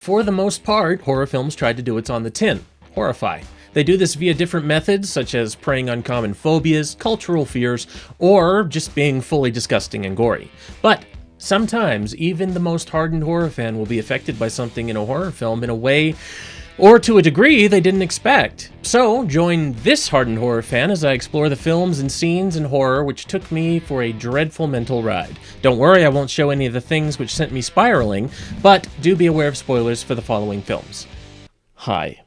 For the most part, horror films tried to do what's on the tin, horrify. They do this via different methods, such as preying on common phobias, cultural fears, or just being fully disgusting and gory. But sometimes, even the most hardened horror fan will be affected by something in a horror film in a way or to a degree they didn't expect. So, join this hardened horror fan as I explore the films and scenes in horror which took me for a dreadful mental ride. Don't worry, I won't show any of the things which sent me spiraling, but do be aware of spoilers for the following films. Hi.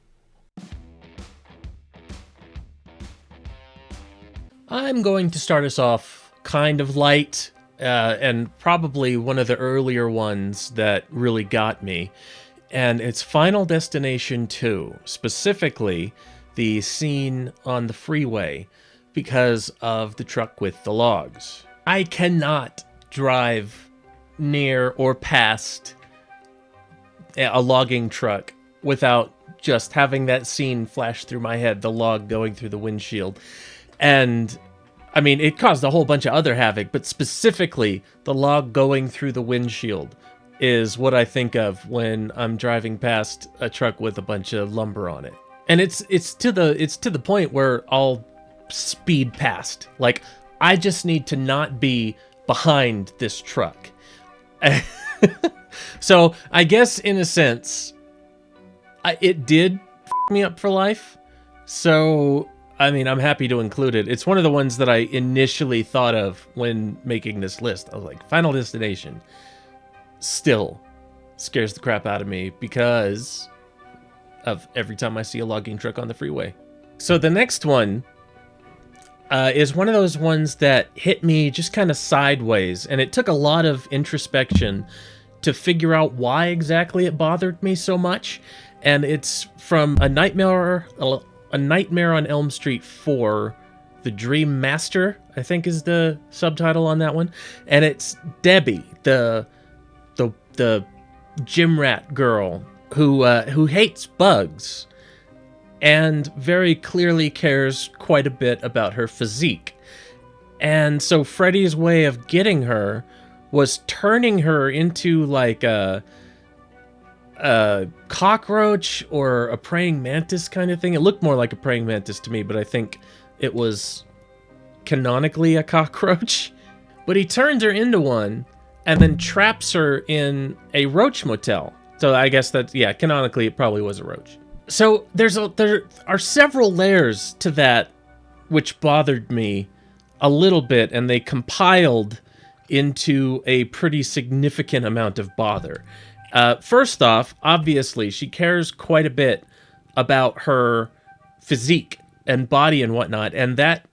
I'm going to start us off kind of light, and probably one of the earlier ones that really got me. And it's Final Destination 2, specifically the scene on the freeway because of the truck with the logs. I cannot drive near or past a logging truck without just having that scene flash through my head, the log going through the windshield. And I mean, it caused a whole bunch of other havoc, but specifically the log going through the windshield is what I think of when I'm driving past a truck with a bunch of lumber on it. And it's to the point where I'll speed past. Like, I just need to not be behind this truck. So I guess in a sense, it did f me up for life. So I mean, I'm happy to include it. It's one of the ones that I initially thought of when making this list. I was like, Final Destination still scares the crap out of me because of every time I see a logging truck on the freeway. So the next one is one of those ones that hit me just kind of sideways, and it took a lot of introspection to figure out why exactly it bothered me so much. And it's from A Nightmare on Elm Street 4, The Dream Master, I think is the subtitle on that one. And it's Debbie, the gym rat girl who hates bugs and very clearly cares quite a bit about her physique. And so Freddy's way of getting her was turning her into like a cockroach or a praying mantis kind of thing. It looked more like a praying mantis to me, but I think it was canonically a cockroach. But he turns her into one and then traps her in a roach motel. So I guess that, yeah, canonically it probably was a roach. So there are several layers to that which bothered me a little bit, and they compiled into a pretty significant amount of bother. First off, obviously, she cares quite a bit about her physique and body and whatnot, and that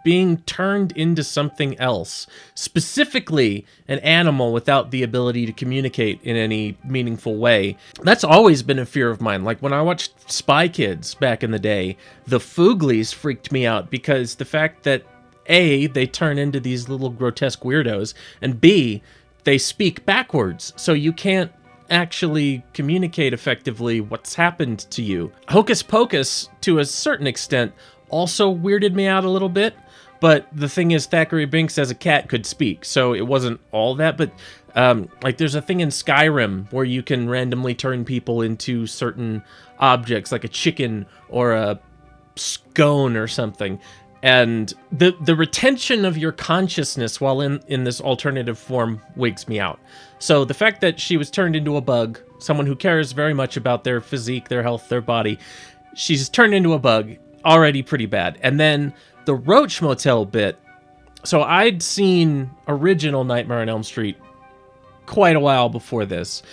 being turned into something else, specifically an animal without the ability to communicate in any meaningful way, that's always been a fear of mine. Like when I watched Spy Kids back in the day, the Fooglies freaked me out because the fact that A, they turn into these little grotesque weirdos, and B, they speak backwards, so you can't actually communicate effectively what's happened to you. Hocus Pocus, to a certain extent, also weirded me out a little bit, but the thing is, Thackeray Binks as a cat could speak, so it wasn't all that. But like there's a thing in Skyrim where you can randomly turn people into certain objects, like a chicken or a scone or something. And the retention of your consciousness while in this alternative form wigs me out. So the fact that she was turned into a bug, someone who cares very much about their physique, their health, their body, she's turned into a bug, already pretty bad. And then the Roach Motel bit. So I'd seen original Nightmare on Elm Street quite a while before this.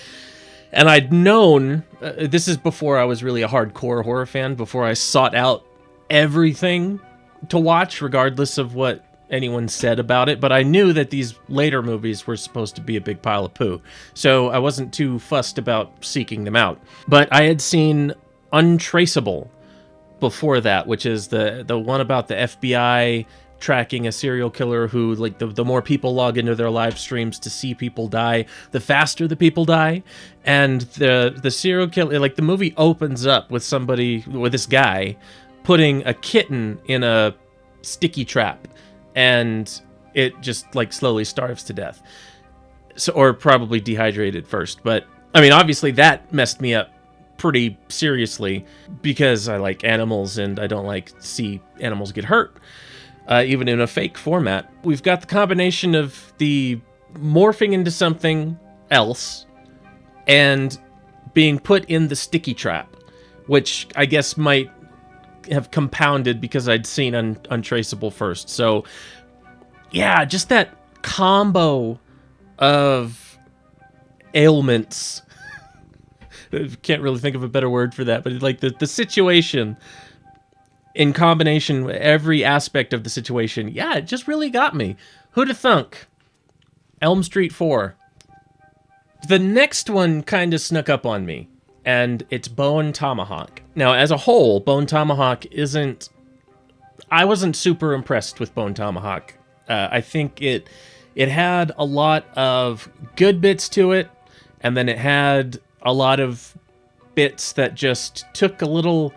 And I'd known, this is before I was really a hardcore horror fan, before I sought out everything to watch, regardless of what anyone said about it, but I knew that these later movies were supposed to be a big pile of poo, so I wasn't too fussed about seeking them out. But I had seen Untraceable before that, which is the one about the FBI tracking a serial killer who, like, the more people log into their live streams to see people die, the faster the people die. And the serial killer, like, the movie opens up with this guy putting a kitten in a sticky trap, and it just like slowly starves to death. So, or probably dehydrated first, but I mean, obviously that messed me up pretty seriously because I like animals and I don't like to see animals get hurt, even in a fake format. We've got the combination of the morphing into something else and being put in the sticky trap, which I guess might have compounded because I'd seen Untraceable first. So, yeah, just that combo of ailments. Can't really think of a better word for that, but like the situation in combination with every aspect of the situation, yeah, it just really got me. Who'da thunk? Elm Street 4. The next one kind of snuck up on me, and it's Bone Tomahawk. Now, as a whole, Bone Tomahawk isn't... I wasn't super impressed with Bone Tomahawk. I think it had a lot of good bits to it, and then it had a lot of bits that just took a little...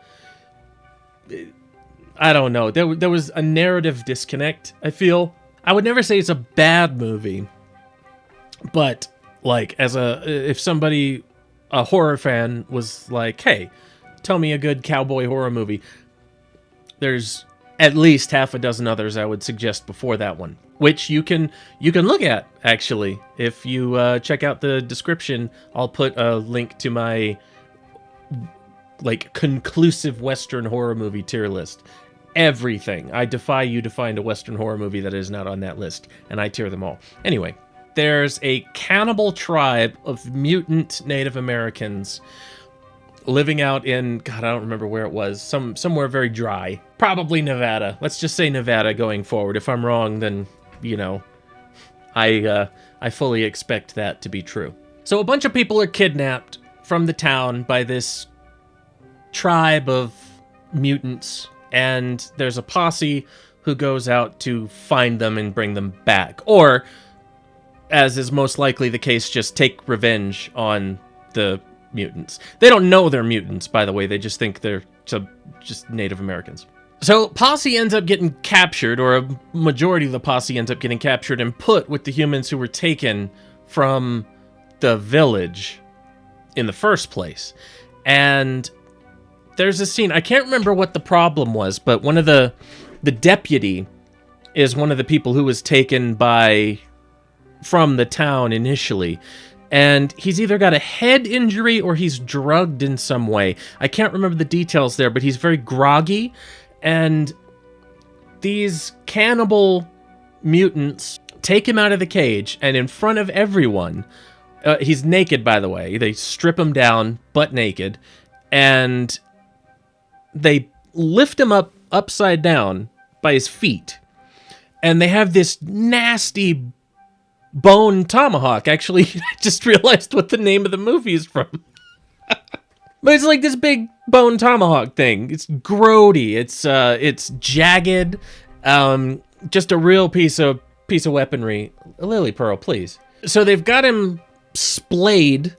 I don't know. There was a narrative disconnect, I feel. I would never say it's a bad movie, but like if somebody, a horror fan, was like, hey, tell me a good cowboy horror movie, there's at least half a dozen others I would suggest before that one, which you can look at, actually. If you check out the description, I'll put a link to my like conclusive Western horror movie tier list. Everything. I defy you to find a Western horror movie that is not on that list, and I tier them all. Anyway, there's a cannibal tribe of mutant Native Americans living out in, God, I don't remember where it was, somewhere very dry. Probably Nevada. Let's just say Nevada going forward. If I'm wrong, then, you know, I fully expect that to be true. So a bunch of people are kidnapped from the town by this tribe of mutants, and there's a posse who goes out to find them and bring them back. Or, as is most likely the case, just take revenge on the mutants. They don't know they're mutants, by the way. They just think they're just Native Americans. So posse ends up getting captured, or a majority of the posse ends up getting captured and put with the humans who were taken from the village in the first place. And there's a scene, I can't remember what the problem was, but one of the deputy is one of the people who was taken from the town initially. And he's either got a head injury or he's drugged in some way. I can't remember the details there, but he's very groggy. And these cannibal mutants take him out of the cage, and in front of everyone, he's naked, by the way. They strip him down, butt naked, and they lift him up upside down by his feet. And they have this nasty bone tomahawk. Actually, I just realized what the name of the movie is from. But it's like this big bone tomahawk thing. It's grody. It's jagged. Just a real piece of weaponry. Lily Pearl, please. So they've got him splayed,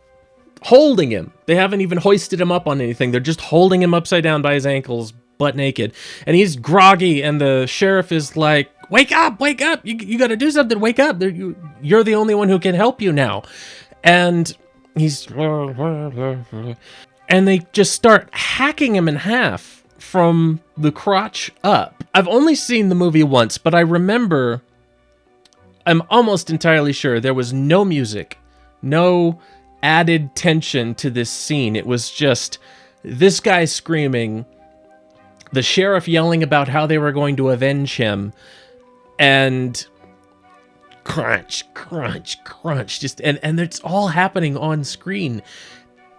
holding him. They haven't even hoisted him up on anything. They're just holding him upside down by his ankles, butt naked. And he's groggy, and the sheriff is like, wake up, you gotta do something, wake up. You're the only one who can help you now. And he's... And they just start hacking him in half from the crotch up. I've only seen the movie once, but I remember, I'm almost entirely sure, there was no music, no added tension to this scene. It was just this guy screaming, the sheriff yelling about how they were going to avenge him, and crunch, just and it's all happening on screen.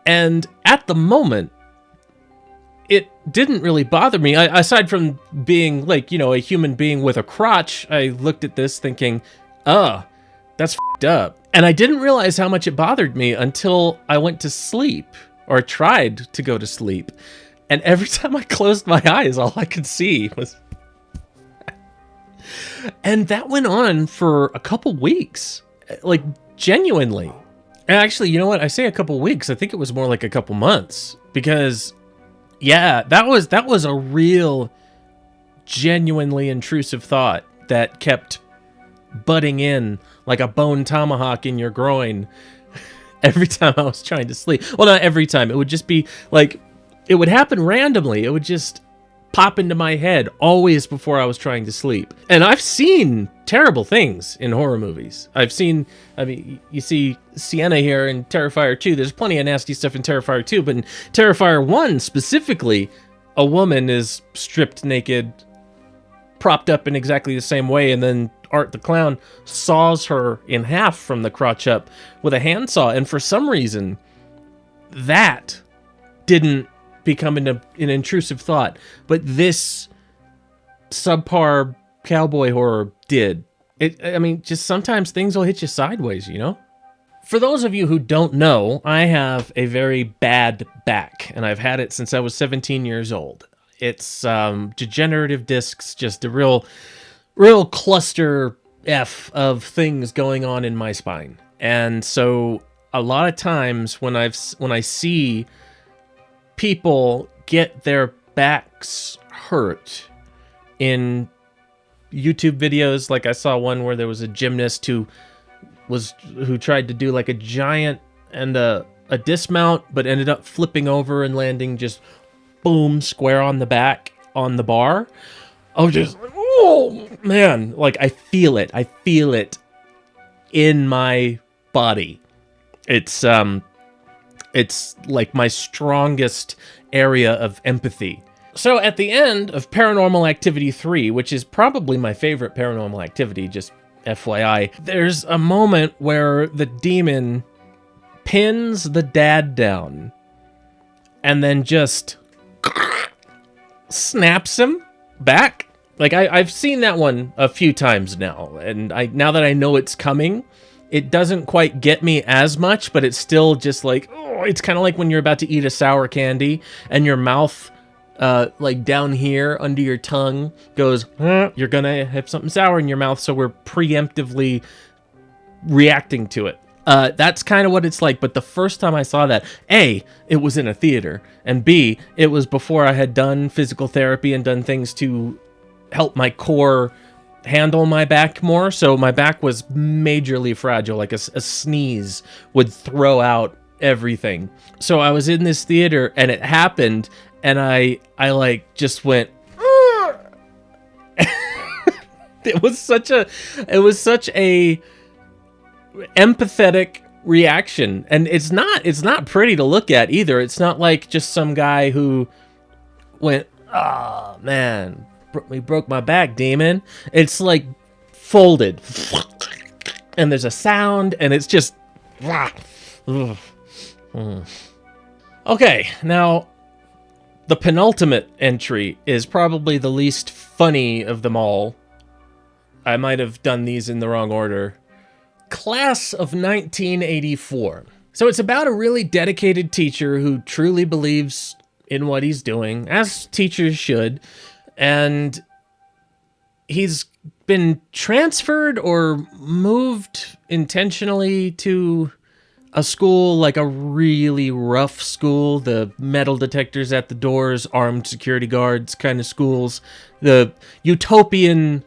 And at the moment, it didn't really bother me. Aside from being, like, you know, a human being with a crotch, I looked at this thinking, that's f***ed up. And I didn't realize how much it bothered me until I went to sleep, or tried to go to sleep. And every time I closed my eyes, all I could see was... And that went on for a couple weeks. Like, genuinely. And actually, you know what? I say a couple weeks. I think it was more like a couple months. Because, yeah, that was a real, genuinely intrusive thought that kept butting in like a bone tomahawk in your groin every time I was trying to sleep. Well, not every time. It would just be like, it would happen randomly. It would just pop into my head always before I was trying to sleep. And I've seen terrible things in horror movies. You see Sienna here in Terrifier 2. There's plenty of nasty stuff in Terrifier 2, but in Terrifier 1 specifically, a woman is stripped naked, propped up in exactly the same way, and then Art the Clown saws her in half from the crotch up with a handsaw. And for some reason, that didn't become an intrusive thought, but this subpar cowboy horror did. Just sometimes things will hit you sideways, you know? For those of you who don't know, I have a very bad back, and I've had it since I was 17 years old. It's degenerative discs, just a real cluster F of things going on in my spine. And so a lot of times when I see people get their backs hurt in YouTube videos, like I saw one where there was a gymnast who tried to do like a giant and a dismount, but ended up flipping over and landing just boom square on the back on the bar. I was just like, oh man, like I feel it in my body. It's like my strongest area of empathy. So at the end of Paranormal Activity 3, which is probably my favorite Paranormal Activity, just FYI, there's a moment where the demon pins the dad down and then just snaps him back. Like I've seen that one a few times now, and now that I know it's coming, it doesn't quite get me as much, but it's still just like, oh, it's kind of like when you're about to eat a sour candy and your mouth, like down here under your tongue goes, you're gonna have something sour in your mouth, so we're preemptively reacting to it. That's kind of what it's like. But the first time I saw that, A, it was in a theater, and B, it was before I had done physical therapy and done things to help my core handle my back more. So my back was majorly fragile, like a sneeze would throw out everything. So I was in this theater and it happened, and I like just went it was such a empathetic reaction, and it's not pretty to look at either. It's not like just some guy who went, oh man, we broke my back, demon. It's like folded and there's a sound, and it's just okay. Now the penultimate entry is probably the least funny of them all. I might have done these in the wrong order. Class of 1984. So it's about a really dedicated teacher who truly believes in what he's doing, as teachers should, and he's been transferred or moved intentionally to a school, like a really rough school, the metal detectors at the doors, armed security guards kind of schools, the dystopian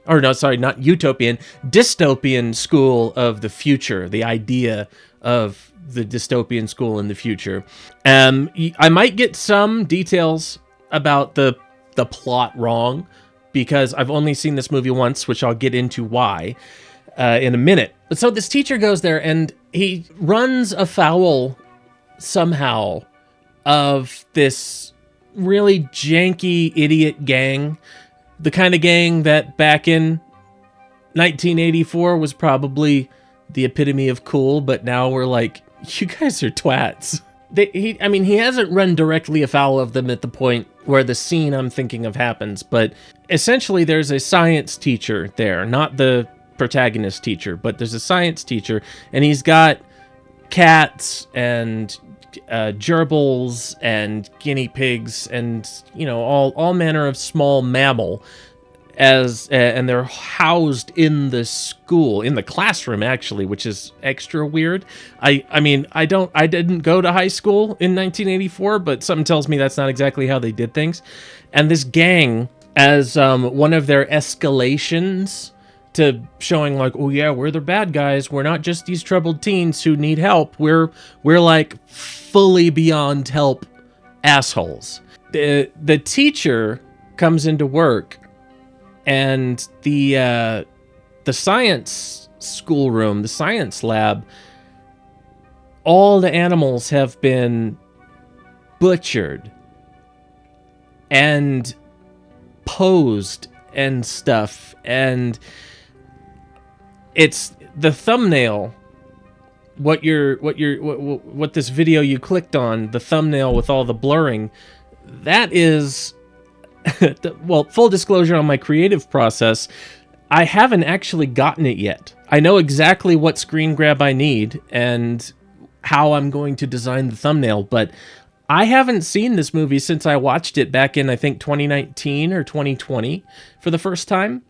school of the future, the idea of the dystopian school in the future. I might get some details about the plot wrong, because I've only seen this movie once, which I'll get into why in a minute. But so this teacher goes there and he runs afoul somehow of this really janky idiot gang, the kind of gang that back in 1984 was probably the epitome of cool, but now we're like, you guys are twats. He hasn't run directly afoul of them at the point where the scene I'm thinking of happens, but essentially there's a science teacher there, not the protagonist teacher, but there's a science teacher, and he's got cats and gerbils and guinea pigs and, you know, all manner of small mammal and they're housed in the school, in the classroom actually, which is extra weird. I didn't go to high school in 1984, but something tells me that's not exactly how they did things. And this gang, as one of their escalations to showing like, oh yeah, we're the bad guys. We're not just these troubled teens who need help. We're like fully beyond help assholes. The teacher comes into work, and the science schoolroom, the science lab, all the animals have been butchered and posed and stuff, and it's the thumbnail. What this video you clicked on, the thumbnail with all the blurring, that is, well, full disclosure on my creative process, I haven't actually gotten it yet. I know exactly what screen grab I need and how I'm going to design the thumbnail, but I haven't seen this movie since I watched it back in, I think, 2019 or 2020 for the first time.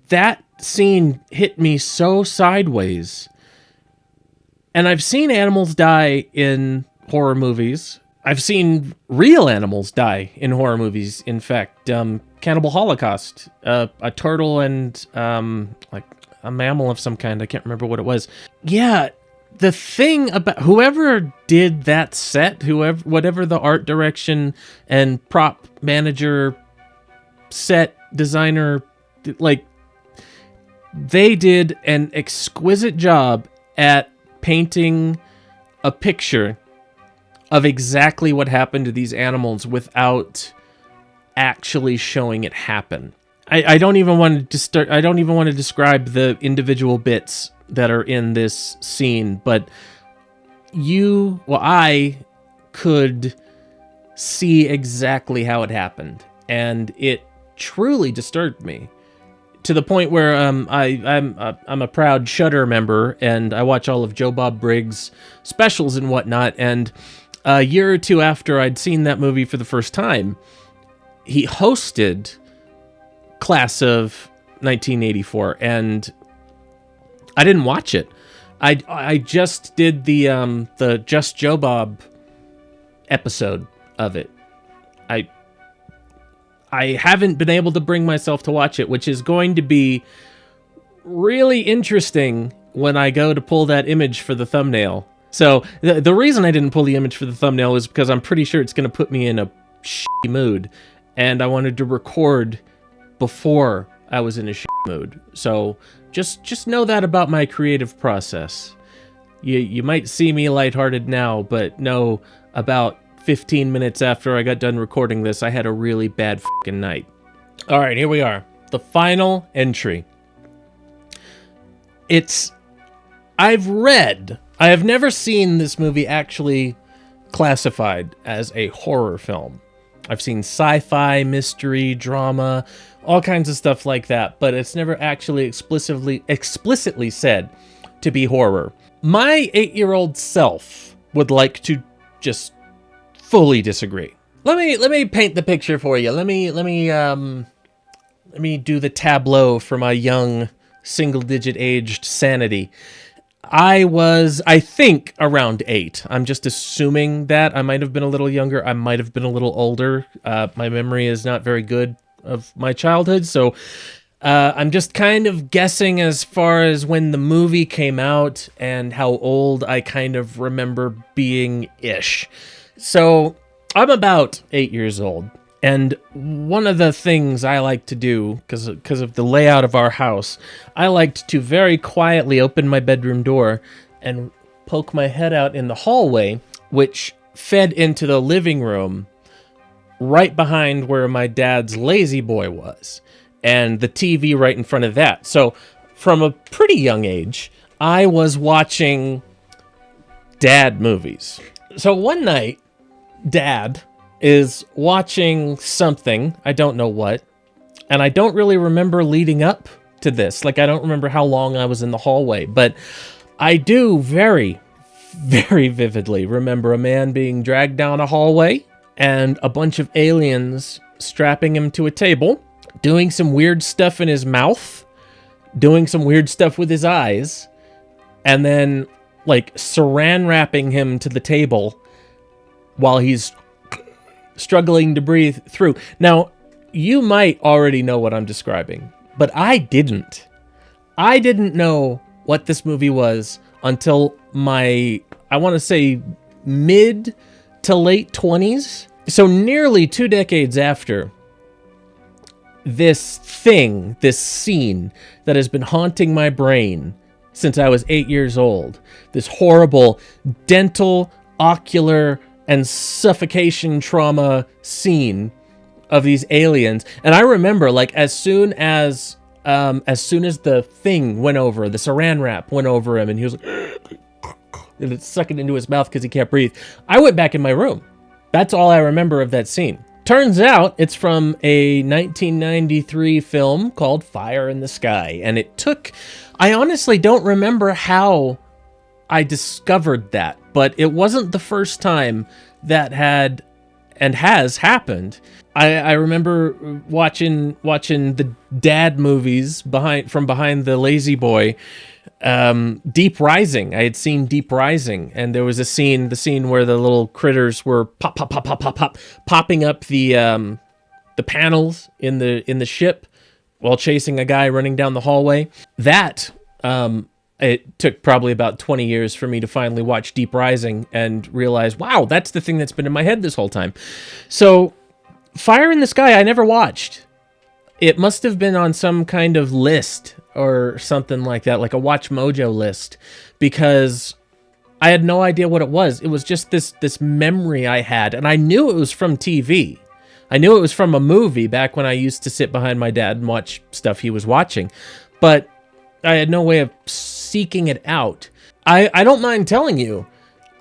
That scene hit me so sideways. And I've seen animals die in horror movies. I've seen real animals die in horror movies. In fact, Cannibal Holocaust, a turtle and like a mammal of some kind. I can't remember what it was. Yeah, the thing about whoever did that set, whatever the art direction and prop manager, set designer, like, they did an exquisite job at painting a picture of exactly what happened to these animals without actually showing it happen. I don't even want to describe the individual bits that are in this scene, but I could see exactly how it happened, and it truly disturbed me. To the point where I'm a proud Shudder member, and I watch all of Joe Bob Briggs' specials and whatnot. And a year or two after I'd seen that movie for the first time, he hosted Class of 1984, and I didn't watch it. I just did the Just Joe Bob episode of it. I haven't been able to bring myself to watch it, which is going to be really interesting when I go to pull that image for the thumbnail. So the reason I didn't pull the image for the thumbnail is because I'm pretty sure it's going to put me in a shitty mood, and I wanted to record before I was in a shitty mood. So just know that about my creative process. You might see me lighthearted now, but know about 15 minutes after I got done recording this, I had a really bad fucking night. All right, here we are. The final entry. I have never seen this movie actually classified as a horror film. I've seen sci-fi, mystery, drama, all kinds of stuff like that, but it's never actually explicitly said to be horror. My 8-year-old self would like to just fully disagree. Let me paint the picture for you. Let me do the tableau for my young single-digit aged sanity. I think around 8. I'm just assuming that. I might have been a little younger. I might have been a little older. My memory is not very good of my childhood, so I'm just kind of guessing as far as when the movie came out and how old I kind of remember being-ish. So I'm about 8 years old, and one of the things I like to do, because of the layout of our house, I liked to very quietly open my bedroom door and poke my head out in the hallway, which fed into the living room right behind where my dad's lazy boy was, and the TV right in front of that. So from a pretty young age, I was watching dad movies. So one night, Dad is watching something, I don't know what, and I don't really remember leading up to this. Like, I don't remember how long I was in the hallway, but I do very, very vividly remember a man being dragged down a hallway and a bunch of aliens strapping him to a table, doing some weird stuff in his mouth, doing some weird stuff with his eyes, and then, like, saran wrapping him to the table while he's struggling to breathe through. Now, you might already know what I'm describing, but I didn't. I didn't know what this movie was until my, I want to say, mid to late 20s. So nearly 2 decades after this thing, this scene that has been haunting my brain since I was 8 years old. This horrible dental, ocular, and suffocation trauma scene of these aliens. And I remember, like, as soon as the thing went over, the saran wrap went over him, and he was like, and it sucked it into his mouth because he can't breathe. I went back in my room. That's all I remember of that scene. Turns out it's from a 1993 film called Fire in the Sky. And it took, I honestly don't remember how I discovered that, but it wasn't the first time that had and has happened. I remember watching the dad movies from behind the Lazy Boy. Deep Rising. I had seen Deep Rising, and there was the scene where the little critters were popping up the panels in the ship while chasing a guy running down the hallway. That it took probably about 20 years for me to finally watch Deep Rising and realize, wow, that's the thing that's been in my head this whole time. So Fire in the Sky, I never watched. It must have been on some kind of list or something like that, like a Watch Mojo list, because I had no idea what it was. It was just this memory I had, and I knew it was from TV. I knew it was from a movie back when I used to sit behind my dad and watch stuff he was watching, but I had no way of seeking it out. I don't mind telling you,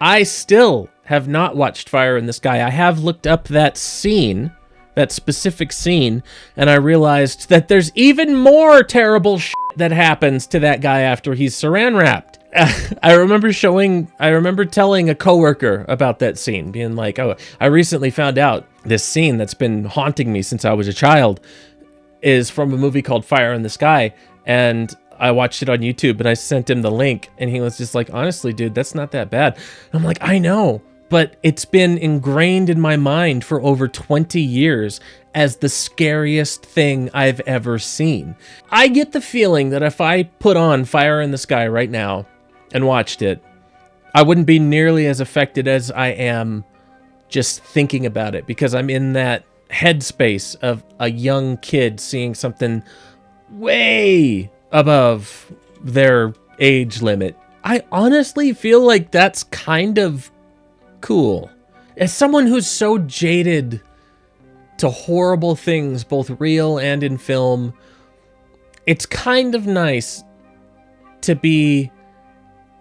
I still have not watched Fire in the Sky. I have looked up that scene, that specific scene, and I realized that there's even more terrible shit that happens to that guy after he's saran wrapped. I remember telling a coworker about that scene, being like, oh, I recently found out this scene that's been haunting me since I was a child is from a movie called Fire in the Sky, and I watched it on YouTube, and I sent him the link, and he was just like, honestly, dude, that's not that bad. And I'm like, I know, but it's been ingrained in my mind for over 20 years as the scariest thing I've ever seen. I get the feeling that if I put on Fire in the Sky right now and watched it, I wouldn't be nearly as affected as I am just thinking about it, because I'm in that headspace of a young kid seeing something way above their age limit. I honestly feel like that's kind of cool. As someone who's so jaded to horrible things, both real and in film, it's kind of nice to be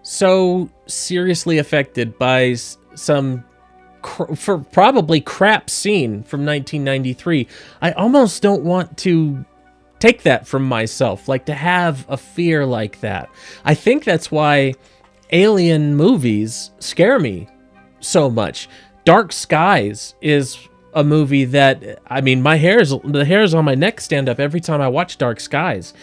so seriously affected by some probably crap scene from 1993. I almost don't want to take that from myself, like to have a fear like that. I think that's why alien movies scare me so much. Dark Skies is a movie that, I mean, the hairs on my neck stand up every time I watch Dark Skies.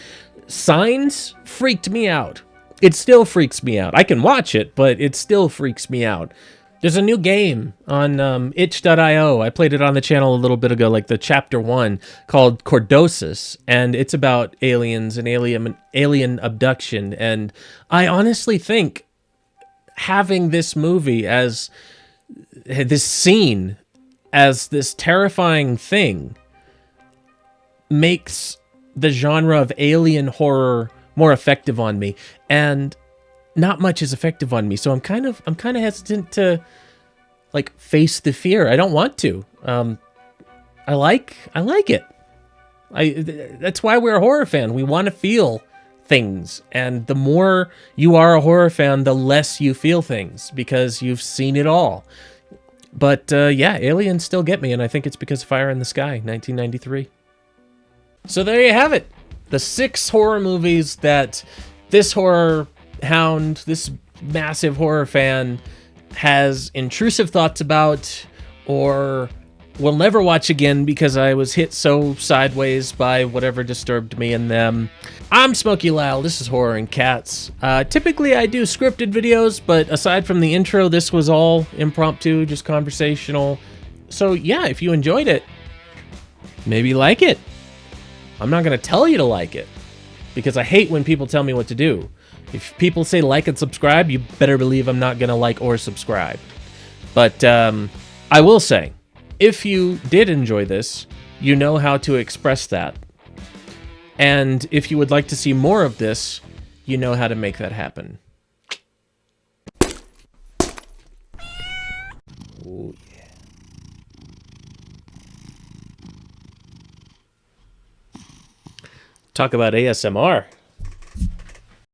Signs freaked me out. It still freaks me out. I can watch it, but it still freaks me out. There's a new game on itch.io. I played it on the channel a little bit ago, like the chapter 1, called Cordosis, and it's about aliens and alien abduction. And I honestly think having this movie as this scene as this terrifying thing makes the genre of alien horror more effective on me, and not much is effective on me. So I'm kind of hesitant to like face the fear. I don't want to. I like it. That's why we're a horror fan. We want to feel things, and the more you are a horror fan, the less you feel things because you've seen it all. But yeah, aliens still get me, and I think it's because of Fire in the Sky, 1993. So there you have it. The 6 horror movies that this horror hound, this massive horror fan, has intrusive thoughts about or will never watch again because I was hit so sideways by whatever disturbed me in them. I'm Smokey Lyle. This is Horror and Cats. Typically I do scripted videos, but aside from the intro, this was all impromptu, just conversational. So yeah, if you enjoyed it, maybe like it. I'm not going to tell you to like it, because I hate when people tell me what to do. If people say like and subscribe, you better believe I'm not going to like or subscribe. But I will say, if you did enjoy this, you know how to express that. And if you would like to see more of this, you know how to make that happen. Oh, yeah. Talk about ASMR.